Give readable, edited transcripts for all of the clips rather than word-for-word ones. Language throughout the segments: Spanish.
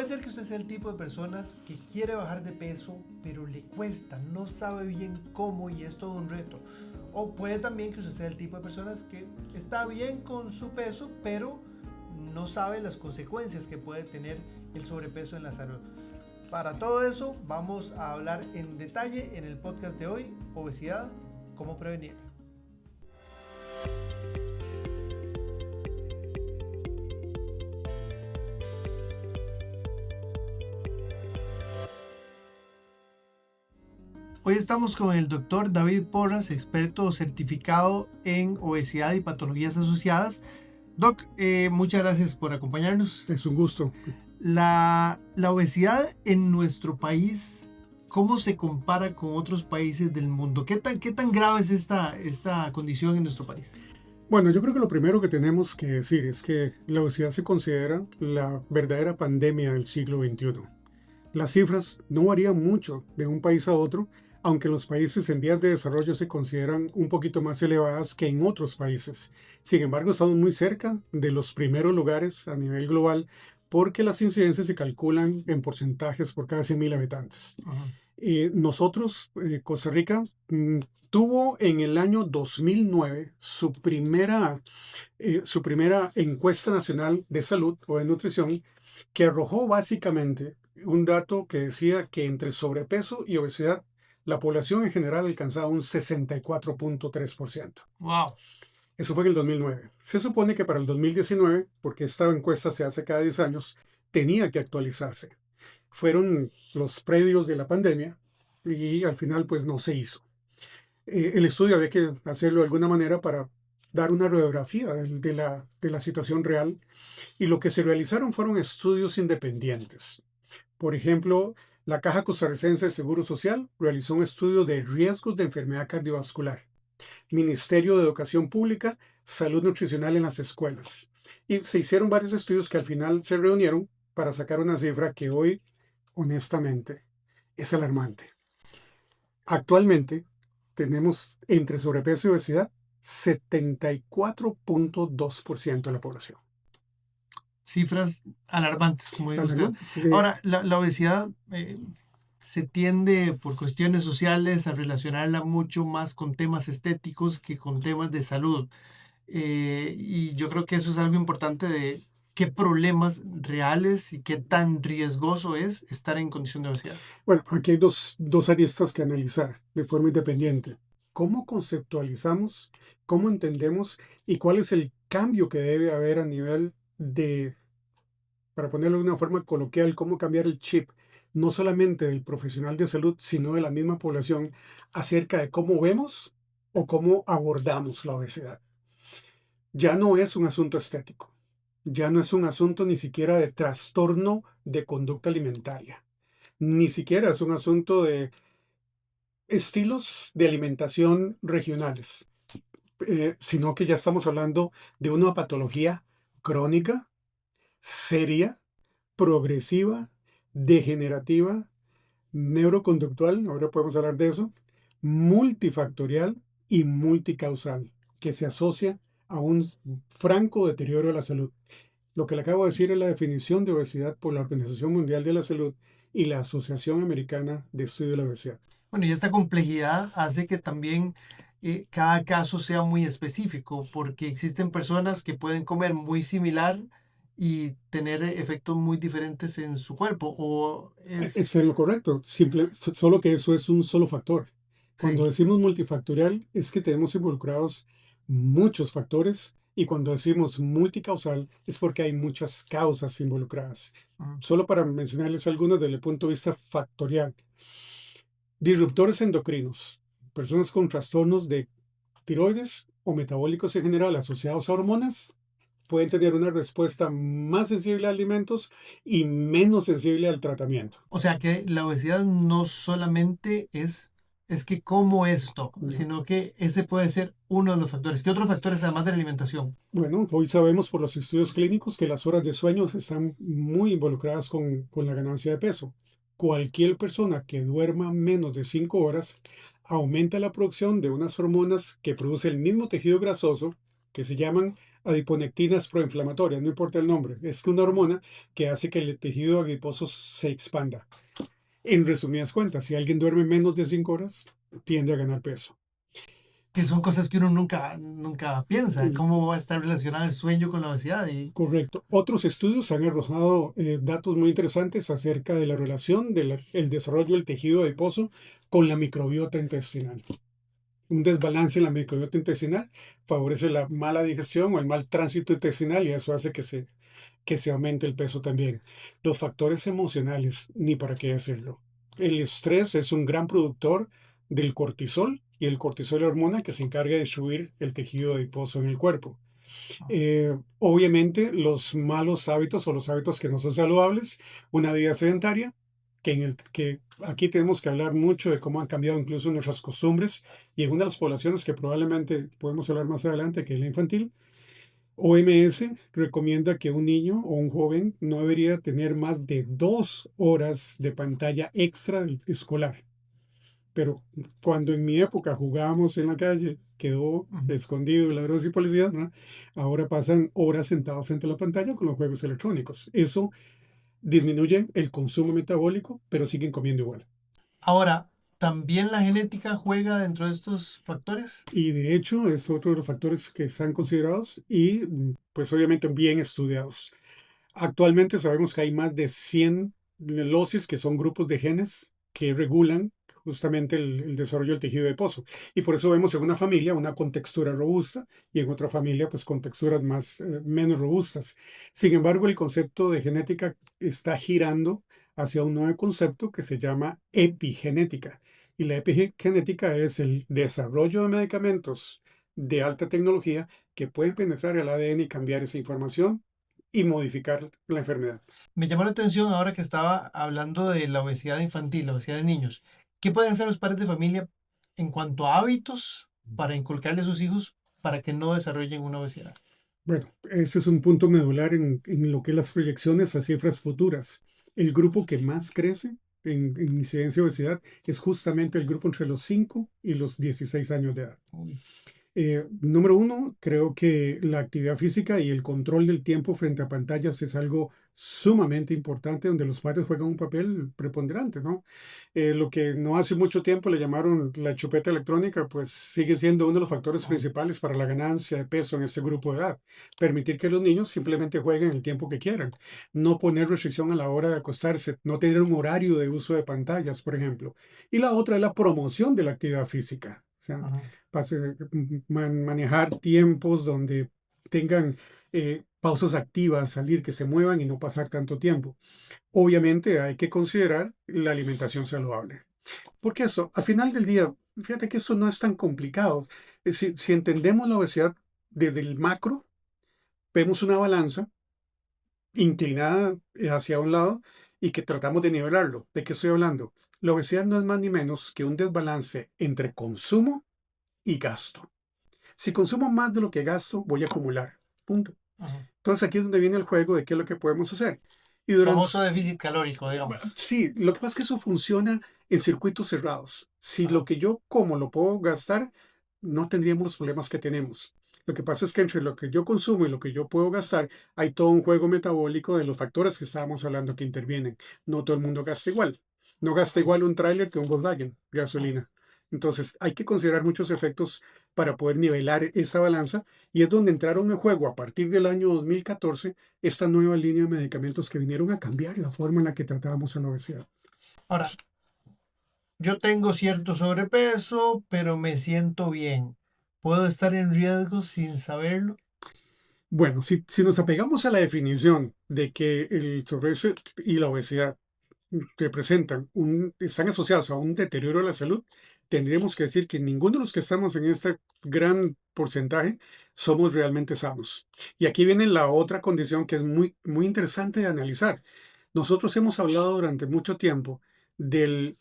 Puede ser que usted sea el tipo de personas que quiere bajar de peso, pero le cuesta, no sabe bien cómo y es todo un reto. O puede también que usted sea el tipo de personas que está bien con su peso, pero no sabe las consecuencias que puede tener el sobrepeso en la salud. Para todo eso vamos a hablar en detalle en el podcast de hoy, obesidad, cómo prevenir. Hoy estamos con el doctor David Porras, experto certificado en obesidad y patologías asociadas. Doc, muchas gracias por acompañarnos. Es un gusto. La obesidad en nuestro país, ¿cómo se compara con otros países del mundo? ¿Qué tan grave es esta condición en nuestro país? Bueno, yo creo que lo primero que tenemos que decir es que la obesidad se considera la verdadera pandemia del siglo XXI. Las cifras no varían mucho de un país a otro, aunque los países en vías de desarrollo se consideran un poquito más elevadas que en otros países. Sin embargo, estamos muy cerca de los primeros lugares a nivel global porque las incidencias se calculan en porcentajes por cada 100.000 habitantes. Costa Rica, tuvo en el año 2009 su primera encuesta nacional de salud o de nutrición, que arrojó básicamente un dato que decía que entre sobrepeso y obesidad la población en general alcanzaba un 64.3%. ¡Wow! Eso fue en el 2009. Se supone que para el 2019, porque esta encuesta se hace cada 10 años, tenía que actualizarse. Fueron los predios de la pandemia y al final pues no se hizo. El estudio había que hacerlo de alguna manera para dar una radiografía de la situación real, y lo que se realizaron fueron estudios independientes. Por ejemplo, la Caja Costarricense de Seguro Social realizó un estudio de riesgos de enfermedad cardiovascular. Ministerio de Educación Pública, salud nutricional en las escuelas. Y se hicieron varios estudios que al final se reunieron para sacar una cifra que hoy, honestamente, es alarmante. Actualmente tenemos entre sobrepeso y obesidad 74.2% de la población. Cifras alarmantes, como dijo usted. Alarmante, sí. Ahora, la obesidad se tiende por cuestiones sociales a relacionarla mucho más con temas estéticos que con temas de salud. Y yo creo que eso es algo importante de qué problemas reales y qué tan riesgoso es estar en condición de obesidad. Bueno, aquí hay dos aristas que analizar de forma independiente. ¿Cómo conceptualizamos, cómo entendemos y cuál es el cambio que debe haber a nivel de, para ponerlo de una forma coloquial, cómo cambiar el chip, no solamente del profesional de salud, sino de la misma población, acerca de cómo vemos o cómo abordamos la obesidad? Ya no es un asunto estético, ya no es un asunto ni siquiera de trastorno de conducta alimentaria, ni siquiera es un asunto de estilos de alimentación regionales, sino que ya estamos hablando de una patología crónica, seria, progresiva, degenerativa, neuroconductual, ahora podemos hablar de eso, multifactorial y multicausal, que se asocia a un franco deterioro de la salud. Lo que le acabo de decir es la definición de obesidad por la Organización Mundial de la Salud y la Asociación Americana de Estudio de la Obesidad. Bueno, y esta complejidad hace que también cada caso sea muy específico, porque existen personas que pueden comer muy similar y tener efectos muy diferentes en su cuerpo. O Es lo correcto, solo que eso es un solo factor. Cuando sí. decimos multifactorial es que tenemos involucrados muchos factores, y cuando decimos multicausal es porque hay muchas causas involucradas. Ujú. Solo para mencionarles algunos desde el punto de vista factorial. Disruptores endocrinos, personas con trastornos de tiroides o metabólicos en general asociados a hormonas, pueden tener una respuesta más sensible a alimentos y menos sensible al tratamiento. O sea que la obesidad no solamente es que como esto, ¿No? sino que ese puede ser uno de los factores. ¿Qué otros factores además de la alimentación? Bueno, hoy sabemos por los estudios clínicos que las horas de sueño están muy involucradas con la ganancia de peso. Cualquier persona que duerma menos de 5 horas aumenta la producción de unas hormonas que produce el mismo tejido grasoso, que se llaman adiponectinas proinflamatorias, no importa el nombre. Es una hormona que hace que el tejido adiposo se expanda. En resumidas cuentas, si alguien duerme menos de 5 horas, tiende a ganar peso. Que son cosas que uno nunca piensa. ¿Cómo va a estar relacionado el sueño con la obesidad? Y, Correcto. Otros estudios han arrojado datos muy interesantes acerca de la relación del desarrollo del tejido adiposo con la microbiota intestinal. Un desbalance en la microbiota intestinal favorece la mala digestión o el mal tránsito intestinal y eso hace que se aumente el peso también. Los factores emocionales, ni para qué decirlo. El estrés es un gran productor del cortisol y el cortisol es la hormona que se encarga de destruir el tejido adiposo en el cuerpo. Obviamente, los malos hábitos o los hábitos que no son saludables, una vida sedentaria, que aquí tenemos que hablar mucho de cómo han cambiado incluso nuestras costumbres y en una de las poblaciones que probablemente podemos hablar más adelante, que es la infantil, OMS recomienda que un niño o un joven no debería tener más de 2 horas de pantalla extra escolar. Pero cuando en mi época jugábamos en la calle, quedó escondido ladrones y policías, ¿no? Ahora pasan horas sentados frente a la pantalla con los juegos electrónicos. Eso disminuye el consumo metabólico, pero siguen comiendo igual. ahora, ¿también la genética juega dentro de estos factores? Y de hecho es otro de los factores que están considerados y pues obviamente bien estudiados. Actualmente sabemos que hay más de 100 losis, que son grupos de genes que regulan justamente el desarrollo del tejido adiposo. Y por eso vemos en una familia una con textura robusta y en otra familia pues con texturas menos robustas. Sin embargo, el concepto de genética está girando hacia un nuevo concepto que se llama epigenética. Y la epigenética es el desarrollo de medicamentos de alta tecnología que pueden penetrar el ADN y cambiar esa información y modificar la enfermedad. Me llamó la atención ahora que estaba hablando de la obesidad infantil, la obesidad de niños. ¿Qué pueden hacer los padres de familia en cuanto a hábitos para inculcarle a sus hijos para que no desarrollen una obesidad? Bueno, ese es un punto medular en lo que es las proyecciones a cifras futuras. El grupo que más crece en incidencia de obesidad es justamente el grupo entre los 5 y los 16 años de edad. Uy, Número uno, creo que la actividad física y el control del tiempo frente a pantallas es algo sumamente importante donde los padres juegan un papel preponderante, ¿no? Lo que no hace mucho tiempo le llamaron la chupeta electrónica, pues sigue siendo uno de los factores ah, principales para la ganancia de peso en este grupo de edad. Permitir que los niños simplemente jueguen el tiempo que quieran, no poner restricción a la hora de acostarse, no tener un horario de uso de pantallas, por ejemplo. Y la otra es la promoción de la actividad física. O sea, ajá. manejar tiempos donde tengan pausas activas, salir, que se muevan y no pasar tanto tiempo. Obviamente hay que considerar la alimentación saludable. Porque eso, al final del día, fíjate que eso no es tan complicado. Si entendemos la obesidad desde el macro, vemos una balanza inclinada hacia un lado y que tratamos de nivelarlo. ¿De qué estoy hablando? La obesidad no es más ni menos que un desbalance entre consumo y gasto. Si consumo más de lo que gasto, voy a acumular. Punto. Ajá. Entonces aquí es donde viene el juego de qué es lo que podemos hacer. Y durante, Famoso déficit calórico, digamos. sí, lo que pasa es que eso funciona en circuitos cerrados. Si lo Ajá. que yo como lo puedo gastar, no tendríamos los problemas que tenemos. Lo que pasa es que entre lo que yo consumo y lo que yo puedo gastar, hay todo un juego metabólico de los factores que estábamos hablando que intervienen. No todo el mundo gasta igual. No gasta igual un tráiler que un Volkswagen, gasolina. Entonces hay que considerar muchos efectos para poder nivelar esa balanza y es donde entraron en juego a partir del año 2014 esta nueva línea de medicamentos que vinieron a cambiar la forma en la que tratábamos a la obesidad. Ahora, yo tengo cierto sobrepeso, pero me siento bien. ¿Puedo estar en riesgo sin saberlo? Bueno, si nos apegamos a la definición de que el sobrepeso y la obesidad están asociados a un deterioro de la salud, tendríamos que decir que ninguno de los que estamos en este gran porcentaje somos realmente sanos. Y aquí viene la otra condición que es muy, muy interesante de analizar. Nosotros hemos hablado durante mucho tiempo del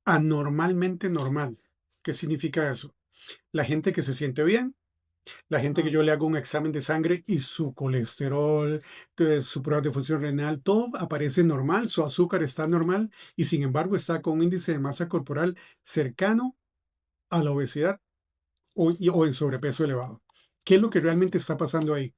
anormalmente normal. ¿Qué significa eso? La gente que se siente bien, la gente que Ajá. yo le hago un examen de sangre y su colesterol, su prueba de función renal, todo aparece normal, su azúcar está normal y sin embargo está con un índice de masa corporal cercano a la obesidad o en sobrepeso elevado. ¿Qué es lo que realmente está pasando ahí?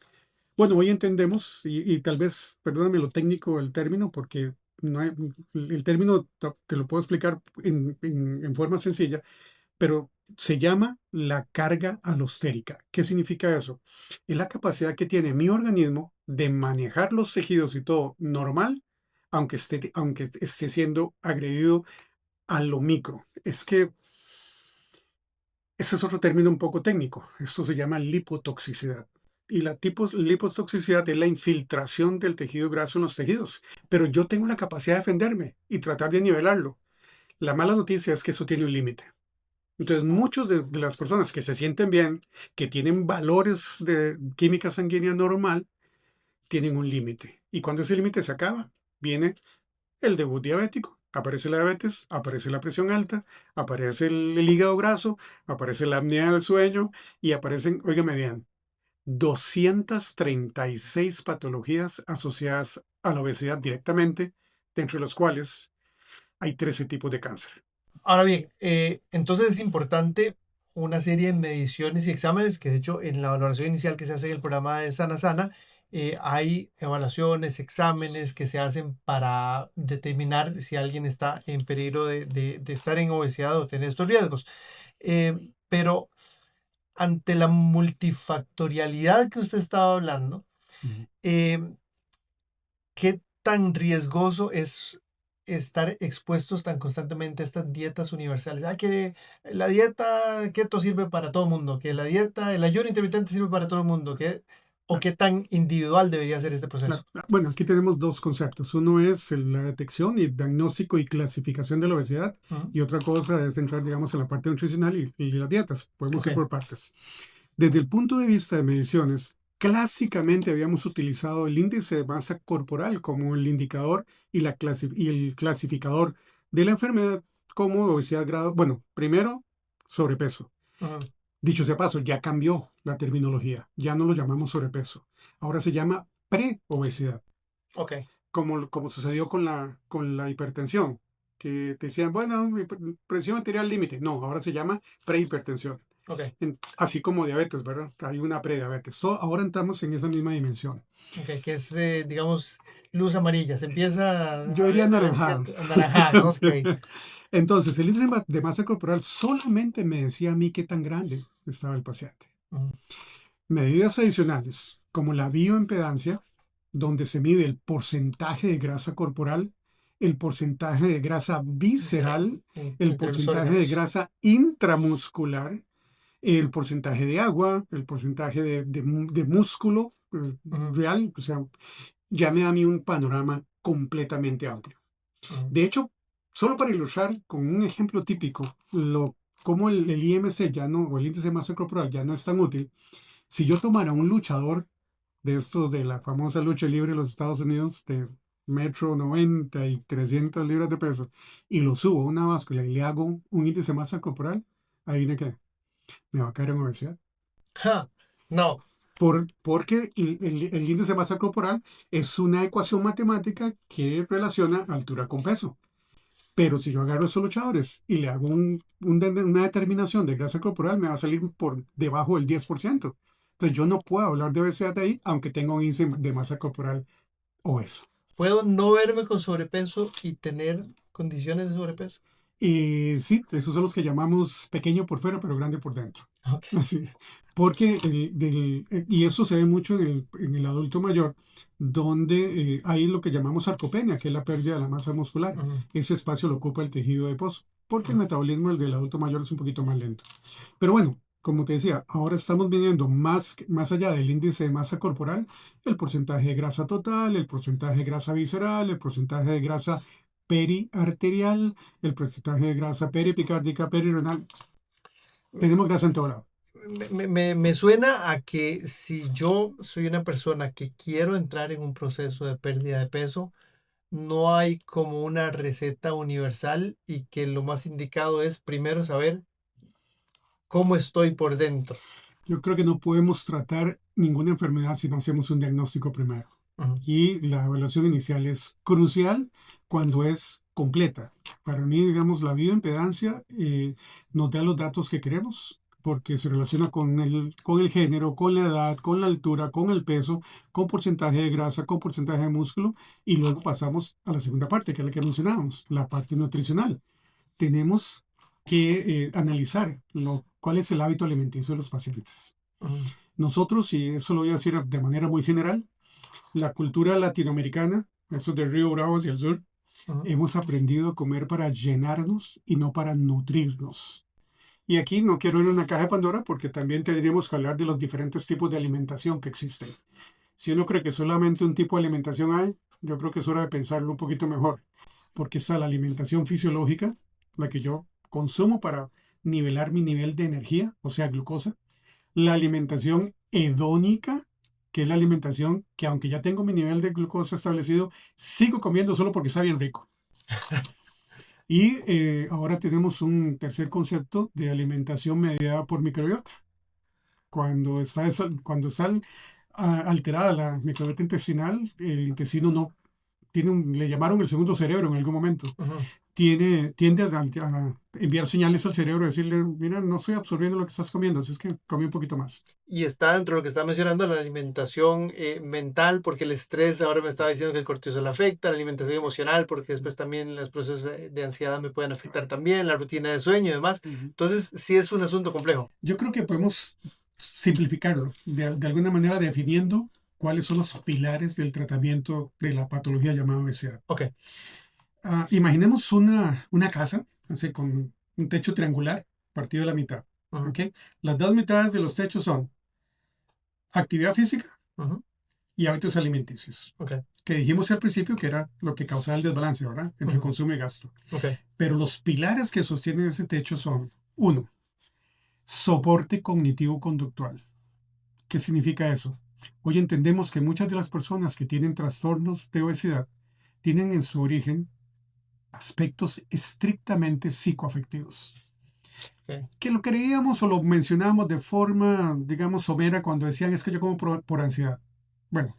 Bueno, hoy entendemos, y tal vez, perdóname lo técnico del término, porque no hay- el término te lo puedo explicar en forma sencilla, pero se llama la carga alostérica. ¿Qué significa eso? Es la capacidad que tiene mi organismo de manejar los tejidos y todo normal, aunque esté siendo agredido a lo micro. Es que ese es otro término un poco técnico. Esto se llama lipotoxicidad. Y la lipotoxicidad es la infiltración del tejido graso en los tejidos. Pero yo tengo la capacidad de defenderme y tratar de nivelarlo. La mala noticia es que eso tiene un límite. Entonces, muchos de las personas que se sienten bien, que tienen valores de química sanguínea normal, tienen un límite. Y cuando ese límite se acaba, viene el debut diabético. Aparece la diabetes, aparece la presión alta, aparece el hígado graso, aparece la apnea del sueño y aparecen, óigame bien, 236 patologías asociadas a la obesidad directamente, dentro de las cuales hay 13 tipos de cáncer. Ahora bien, entonces es importante una serie de mediciones y exámenes que de hecho en la valoración inicial que se hace en el programa de Sana Sana, hay evaluaciones, exámenes que se hacen para determinar si alguien está en peligro de estar en obesidad o tener estos riesgos. Pero ante la multifactorialidad que usted estaba hablando, Ujú. em, ¿qué tan riesgoso es estar expuestos tan constantemente a estas dietas universales? Que la dieta keto sirve para todo el mundo, que la dieta, el ayuno intermitente sirve para todo el mundo, o Claro, qué tan individual debería ser este proceso. claro. Bueno, aquí tenemos dos conceptos. Uno es la detección y diagnóstico y clasificación de la obesidad, Ujú. y otra cosa es entrar, digamos, en la parte nutricional y las dietas. Podemos Ok. ir por partes. Desde el punto de vista de mediciones, clásicamente habíamos utilizado el índice de masa corporal como el indicador y el clasificador de la enfermedad como obesidad grado. Bueno, primero, sobrepeso. Ujú. Dicho sea paso, ya cambió la terminología. Ya no lo llamamos sobrepeso. Ahora se llama preobesidad, Ok. como sucedió con la hipertensión, que te decían, bueno, presión arterial límite. No, ahora se llama prehipertensión. Ok. Así como diabetes, ¿verdad? Hay una prediabetes. Ahora estamos en esa misma dimensión. Ok. Que es, digamos, luz amarilla. Se empieza Yo a diría ver anaranjado. cierto. Anaranjado. Ok. Sí. Entonces, el índice de masa corporal solamente me decía a mí qué tan grande estaba el paciente. Ujú. Medidas adicionales, como la bioimpedancia, donde se mide el porcentaje de grasa corporal, el porcentaje de grasa Visceral. visceral, el Entre los porcentaje de órganos. grasa intramuscular, el porcentaje de agua, el porcentaje de músculo Ujú. real, o sea, ya me da a mí un panorama completamente amplio. Ujú. De hecho, solo para ilustrar con un ejemplo típico, cómo el IMC ya no, o el índice de masa corporal ya no es tan útil, si yo tomara un luchador de estos de la famosa lucha libre de los Estados Unidos, de metro 90 y 300 libras de peso, y lo subo a una báscula y le hago un índice de masa corporal, adivine qué, me va a caer en obesidad. Ja. No. Porque el índice de masa corporal es una ecuación matemática que relaciona altura con peso. Pero si yo agarro a estos luchadores y le hago una determinación de grasa corporal, me va a salir por debajo del 10%. Entonces yo no puedo hablar de obesidad de ahí, aunque tenga un índice de masa corporal obeso. Puedo no verme con sobrepeso y tener condiciones de sobrepeso. Y sí, esos son los que llamamos pequeño por fuera, pero grande por dentro. Ok. Así. Porque y eso se ve mucho en el adulto mayor, donde hay lo que llamamos sarcopenia, que es la pérdida de la masa muscular. Ujú. Ese espacio lo ocupa el tejido adiposo, porque el Ujú. metabolismo del adulto mayor es un poquito más lento. Pero bueno, como te decía, ahora estamos viendo más allá del índice de masa corporal, el porcentaje de grasa total, el porcentaje de grasa visceral, el porcentaje de grasa periarterial, el porcentaje de grasa peripicárdica, perirenal. Tenemos grasa en todo lado. Me suena a que si yo soy una persona que quiero entrar en un proceso de pérdida de peso, no hay como una receta universal y que lo más indicado es primero saber cómo estoy por dentro. Yo creo que no podemos tratar ninguna enfermedad si no hacemos un diagnóstico primero. Ujú. Y la evaluación inicial es crucial cuando es completa. Para mí, digamos, la bioimpedancia nos da los datos que queremos. porque se relaciona con el género, con la edad, con la altura, con el peso, con porcentaje de grasa, con porcentaje de músculo, y luego pasamos a la segunda parte, que es la que mencionábamos, la parte nutricional. Tenemos que analizar cuál es el hábito alimenticio de los pacientes. Ujú. Nosotros, y eso lo voy a decir de manera muy general, la cultura latinoamericana, eso de Río Bravo hacia el sur, Ujú. hemos aprendido a comer para llenarnos y no para nutrirnos. Y aquí no quiero ir a una caja de Pandora porque también tendríamos que hablar de los diferentes tipos de alimentación que existen. Si uno cree que solamente un tipo de alimentación hay, yo creo que es hora de pensarlo un poquito mejor, porque está la alimentación fisiológica, la que yo consumo para nivelar mi nivel de energía, o sea, glucosa, la alimentación hedónica, que es la alimentación que aunque ya tengo mi nivel de glucosa establecido, sigo comiendo solo porque está bien rico. Y ahora tenemos un tercer concepto de alimentación mediada por microbiota. Cuando está alterada la microbiota intestinal, el intestino no tiene le llamaron el segundo cerebro en algún momento. Ujú. Tiende a enviar señales al cerebro, decirle, mira, no estoy absorbiendo lo que estás comiendo, así es que come un poquito más. Y está dentro de lo que está mencionando la alimentación mental, porque el estrés, ahora me estaba diciendo que el cortisol afecta, la alimentación emocional, porque después también los procesos de ansiedad me pueden afectar también, la rutina de sueño y demás. Ujú. Entonces, sí es un asunto complejo. Yo creo que podemos simplificarlo de alguna manera definiendo cuáles son los pilares del tratamiento de la patología llamada obesidad. Ok. Imaginemos una casa, no sé, con un techo triangular partido a la mitad. Ujú. ¿Ok? Las dos mitades de los techos son actividad física Ujú. y hábitos alimenticios, Ok. que dijimos al principio que era lo que causaba el desbalance, ¿verdad? Entre Ujú. consumo y gasto. Ok. Pero los pilares que sostienen ese techo son, uno, soporte cognitivo-conductual. ¿Qué significa eso? Hoy entendemos que muchas de las personas que tienen trastornos de obesidad tienen en su origen aspectos estrictamente psicoafectivos, Ok. que lo creíamos o lo mencionamos de forma, digamos, somera cuando decían es que yo como por ansiedad. Bueno,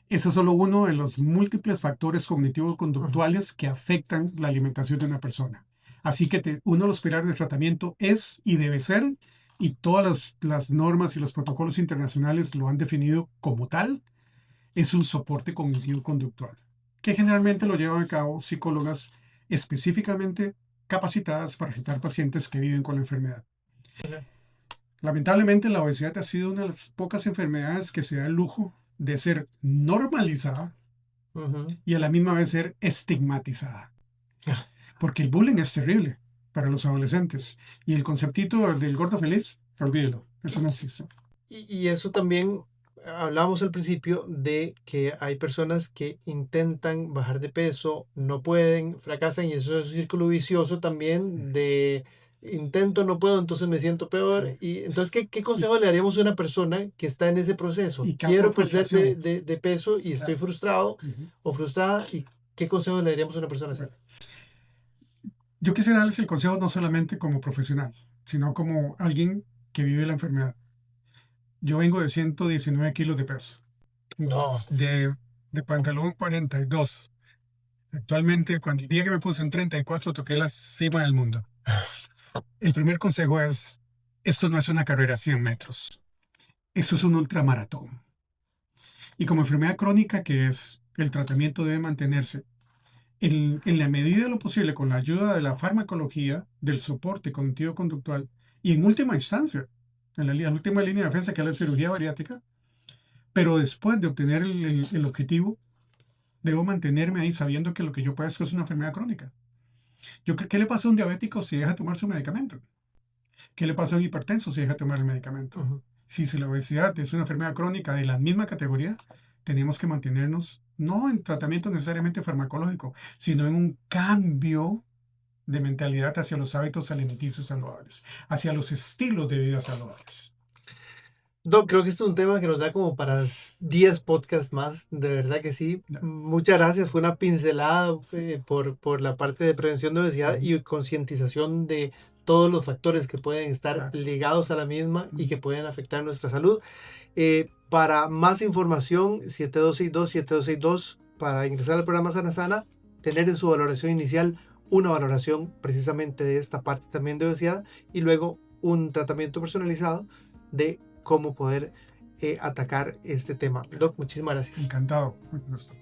ese es solo uno de los múltiples factores Ujú. cognitivo-conductuales que afectan la alimentación de una persona. Así que uno de los pilares del tratamiento es y debe ser, y todas las normas y los protocolos internacionales lo han definido como tal, es un soporte cognitivo-conductual, que generalmente lo llevan a cabo psicólogas específicamente capacitadas para tratar pacientes que viven con la enfermedad. Ok. Lamentablemente, la obesidad ha sido una de las pocas enfermedades que se da el lujo de ser normalizada Ujú. y a la misma vez ser estigmatizada. Porque el bullying es terrible para los adolescentes. Y el conceptito del gordo feliz, olvídelo, eso no existe. Y eso también, hablamos al principio de que hay personas que intentan bajar de peso, no pueden, fracasan y eso es un círculo vicioso también de intento, no puedo, entonces me siento peor. Y entonces, ¿qué Y, consejo le daríamos a una persona que está en ese proceso? y causa Quiero perder frustración. de peso y estoy frustrado Ujú. o frustrada. ¿Y qué consejo le daríamos a una persona así? Bueno, yo quisiera darles el consejo no solamente como profesional, sino como alguien que vive la enfermedad. Yo vengo de 119 kilos de peso, No. de pantalón 42. Actualmente, cuando el día que me puse en 34, toqué la cima del mundo. El primer consejo es, esto no es una carrera a 100 metros, esto es un ultramaratón. Y como enfermedad crónica que es, el tratamiento debe mantenerse en la medida de lo posible con la ayuda de la farmacología, del soporte cognitivo-conductual y en última instancia, en la última línea de defensa que es la cirugía bariátrica, pero después de obtener el objetivo, debo mantenerme ahí sabiendo que lo que yo padezco es una enfermedad crónica. ¿Qué le pasa a un diabético si deja de tomar su medicamento? ¿Qué le pasa a un hipertenso si deja de tomar el medicamento? Ujú. Si la obesidad es una enfermedad crónica de la misma categoría, tenemos que mantenernos no en tratamiento necesariamente farmacológico, sino en un cambio de mentalidad hacia los hábitos alimenticios saludables, hacia los estilos de vida saludables. Doc, creo que este es un tema que nos da como para 10 podcasts más, de verdad que sí. Ya. Muchas gracias, fue una pincelada por la parte de prevención de obesidad Ujú. y concientización de todos los factores que pueden estar Claro. ligados a la misma y Ujú. que pueden afectar nuestra salud. Para más información, 7262-7262, para ingresar al programa Sana Sana, tener en su valoración inicial una valoración precisamente de esta parte también de obesidad y luego un tratamiento personalizado de cómo poder atacar este tema. Doc, muchísimas gracias. Encantado. Muy gusto.